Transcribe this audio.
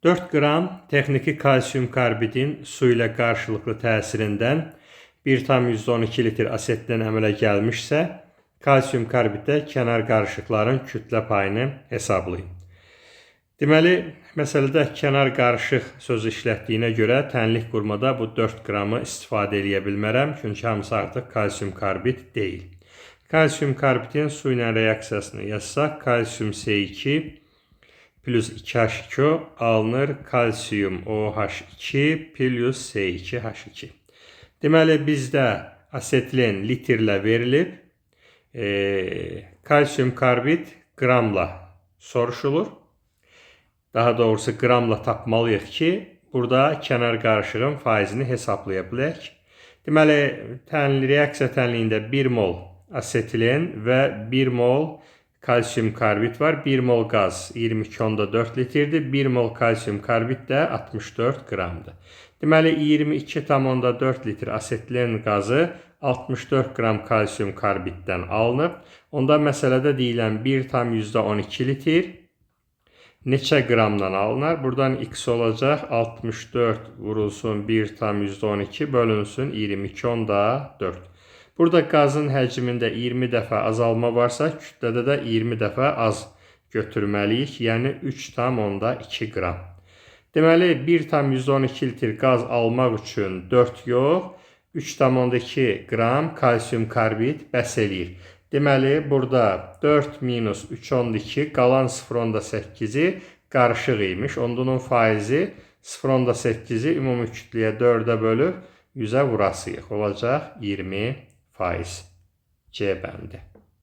4 qram texniki kalsium karbidin su ilə qarşılıqlı təsirindən 1,12 litr asetdən əmələ gəlmişsə, kalsium karbiddə kənar qarışıqların kütlə payını hesablayın. Deməli, məsələdə kənar qarışıq sözü işlətdiyinə görə tənlik qurmada bu 4 qramı istifadə edə bilmərəm, çünki hamısı artıq kalsium karbid deyil. Kalsium karbidin su ilə reaksiyasını yazsaq, kalsium C2 plus 2H2 alınır kalsium OH2 plus C2H2. Deməli, bizdə asetilin litrlə verilib, kalsium karbid qramla soruşulur. Daha doğrusu qramla tapmalıyıq ki, burada kənar qarışığın faizini hesablaya bilək. Deməli, reaksiya tənliyində 1 mol asetilin və 1 mol kalsium karbid var. 1 mol qaz 22,4 litrdir. 1 mol kalsium karbid də 64 qramdır. Deməli, 22,4 litr asetilin qazı 64 qram kalsium karbiddən alınıb. Onda məsələdə deyilən 1,12 litr neçə qramdan alınır? Buradan x olacaq 64 vurulsun 1,12 bölünsün 22,4. Burada qazın həcmində 20 dəfə azalma varsa, kütlədə də 20 dəfə az götürməliyik, yəni 3,2 qram. Deməli, 1,12 litr qaz almaq üçün 4 yox, 3,2 qram kalsium karbid bəs eləyir. Deməli, burada 4 minus 3,2 qalan 0,8-i qarışıq imiş. Onun faizi 0,8-i ümumi kütləyə 4-ə bölüb 100-ə vurasıyıq. Olacaq 20%. C bəndi.